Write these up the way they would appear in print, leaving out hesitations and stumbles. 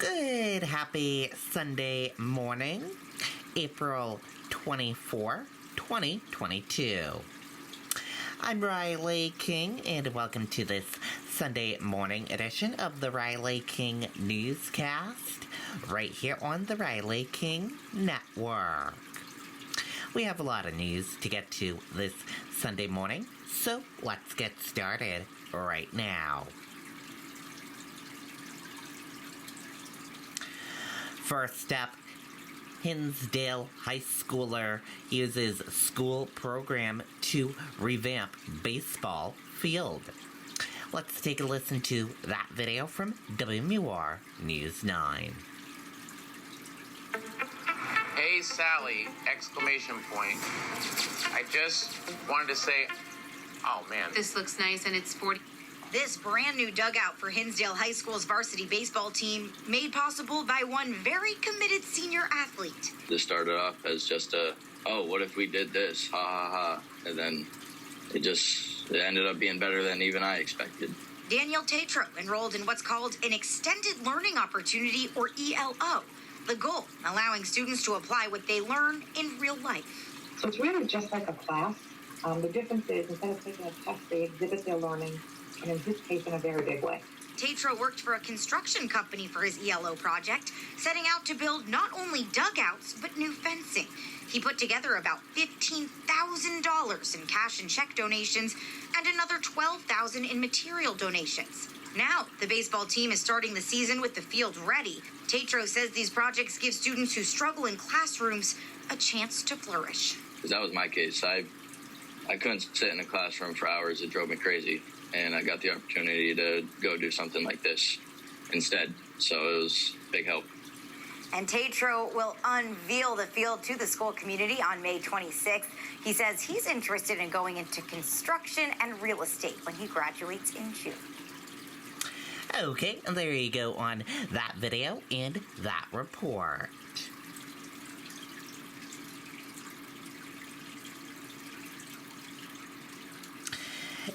Good, happy Sunday morning, April 24, 2022. I'm Riley King, and welcome to this Sunday morning edition of the Riley King Newscast, right here on the Riley King Network. We have a lot of news to get to this Sunday morning, so let's get started right now. First up, Hinsdale High Schooler uses school program to revamp baseball field. Let's take a listen to that video from WMUR News 9. Hey Sally, exclamation point. I just wanted to say, oh man. This looks nice and it's 40. This brand new dugout for Hinsdale High School's varsity baseball team made possible by one very committed senior athlete. This started off as just what if we did this? Ha ha ha. And then it ended up being better than even I expected. Daniel Tatro enrolled in what's called an Extended Learning Opportunity, or ELO. The goal, allowing students to apply what they learn in real life. So it's really just like a class. The difference is instead of taking a test, they exhibit their learning, and in this case, in a very big way. Tatro worked for a construction company for his ELO project, setting out to build not only dugouts, but new fencing. He put together about $15,000 in cash and check donations and another $12,000 in material donations. Now, the baseball team is starting the season with the field ready. Tatro says these projects give students who struggle in classrooms a chance to flourish. That was my case. I couldn't sit in a classroom for hours. It drove me crazy. And I got the opportunity to go do something like this instead. So it was a big help. And Tatro will unveil the field to the school community on May 26th. He says he's interested in going into construction and real estate when he graduates in June. Okay, and there you go on that video and that report.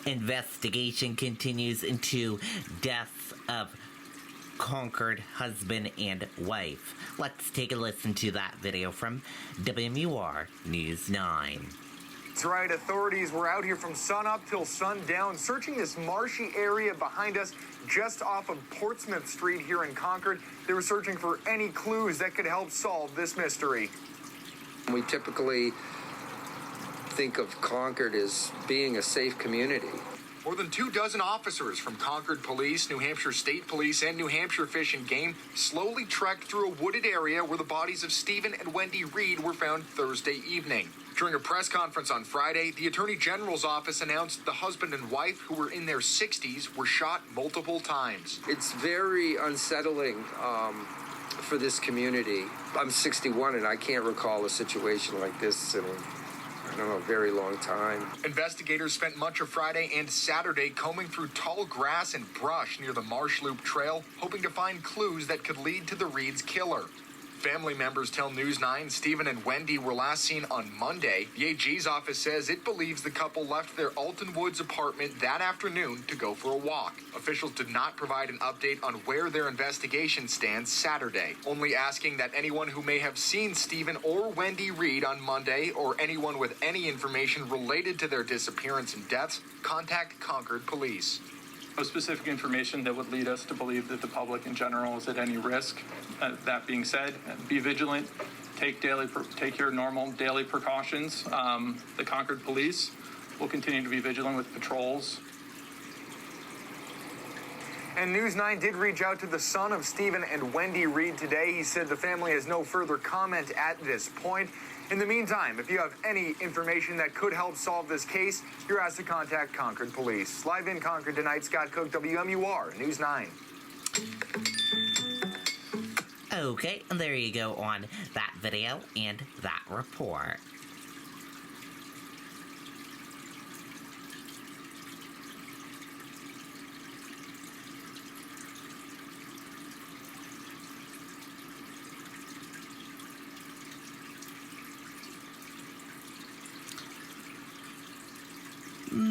Investigation continues into deaths of Concord husband and wife. Let's take a listen to that video from WMUR News 9. That's right, authorities were out here from sunup till sundown, searching this marshy area behind us just off of Portsmouth Street here in Concord. They were searching for any clues that could help solve this mystery. We typically think of Concord as being a safe community. More than 24 officers from Concord Police, New Hampshire State Police, and New Hampshire Fish and Game slowly trekked through a wooded area where the bodies of Stephen and Wendy Reed were found Thursday evening. During a press conference on Friday, the Attorney General's office announced the husband and wife, who were in their 60s, were shot multiple times. It's very unsettling for this community. I'm 61 and I can't recall a situation like this in a very long time. Investigators spent much of Friday and Saturday combing through tall grass and brush near the Marsh Loop Trail, hoping to find clues that could lead to the Reeds' killer. Family members tell News 9 Stephen and Wendy were last seen on Monday. The AG's office says it believes the couple left their Alton Woods apartment that afternoon to go for a walk. Officials did not provide an update on where their investigation stands Saturday, only asking that anyone who may have seen Stephen or Wendy Reed on Monday, or anyone with any information related to their disappearance and deaths, contact Concord Police. No specific information that would lead us to believe that the public in general is at any risk. That being said, be vigilant, take your normal daily precautions. The Concord Police will continue to be vigilant with patrols. And News 9 did reach out to the son of Stephen and Wendy Reed today. He said the family has no further comment at this point. In the meantime, if you have any information that could help solve this case, you're asked to contact Concord Police. Live in Concord tonight, Scott Cook, WMUR News 9. Okay, and there you go on that video and that report.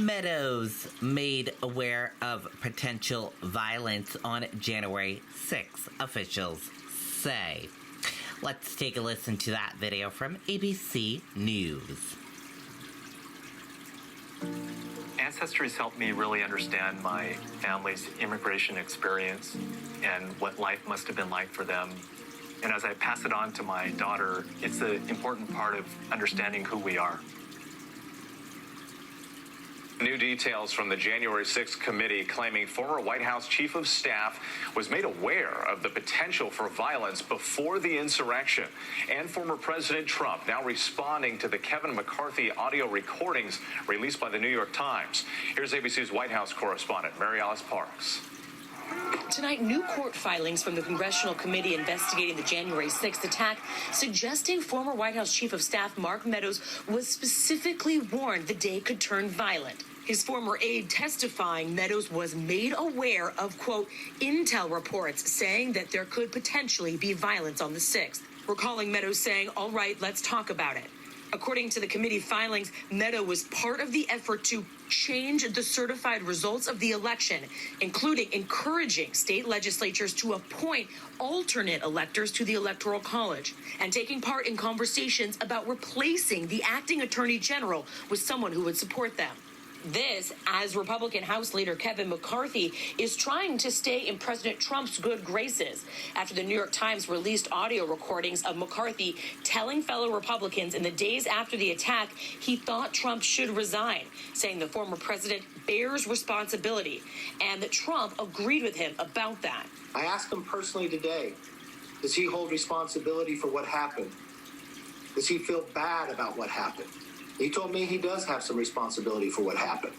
Meadows made aware of potential violence on January 6th, officials say. Let's take a listen to that video from ABC News. Ancestry has helped me really understand my family's immigration experience and what life must have been like for them. And as I pass it on to my daughter, it's an important part of understanding who we are. New details from the January 6th committee claiming former White House chief of staff was made aware of the potential for violence before the insurrection. And former President Trump now responding to the Kevin McCarthy audio recordings released by the New York Times. Here's ABC's White House correspondent, Mary Alice Parks. Tonight, new court filings from the Congressional Committee investigating the January 6th attack suggesting former White House Chief of Staff Mark Meadows was specifically warned the day could turn violent. His former aide testifying Meadows was made aware of, quote, intel reports saying that there could potentially be violence on the 6th. Recalling Meadows saying, all right, let's talk about it. According to the committee filings, Meadows was part of the effort to change the certified results of the election, including encouraging state legislatures to appoint alternate electors to the Electoral College and taking part in conversations about replacing the acting attorney general with someone who would support them. This, as Republican House Leader Kevin McCarthy is trying to stay in President Trump's good graces after the New York Times released audio recordings of McCarthy telling fellow Republicans in the days after the attack he thought Trump should resign, saying the former president bears responsibility and that Trump agreed with him about that. I asked him personally today, does he hold responsibility for what happened? Does he feel bad about what happened? He told me he does have some responsibility for what happened.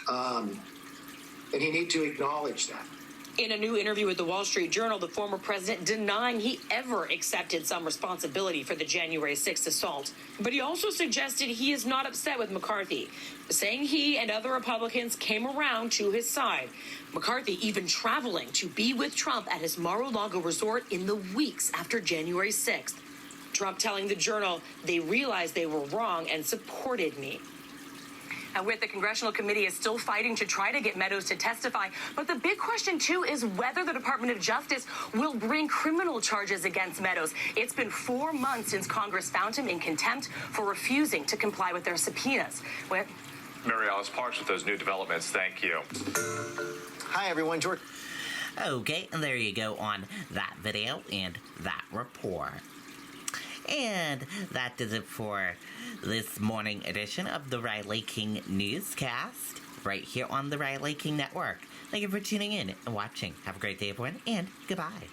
And he needs to acknowledge that. In a new interview with the Wall Street Journal, the former president denying he ever accepted some responsibility for the January 6th assault. But he also suggested he is not upset with McCarthy, saying he and other Republicans came around to his side. McCarthy even traveling to be with Trump at his Mar-a-Lago resort in the weeks after January 6th. Trump telling the Journal they realized they were wrong and supported me. And with the Congressional Committee is still fighting to try to get Meadows to testify. But the big question, too, is whether the Department of Justice will bring criminal charges against Meadows. It's been 4 months since Congress found him in contempt for refusing to comply with their subpoenas. Mary Alice Parks with those new developments. Thank you. Hi, everyone. George. Okay, and there you go on that video and that report. And that does it for this morning edition of the Riley King Newscast, right here on the Riley King Network. Thank you for tuning in and watching. Have a great day, everyone, and goodbye.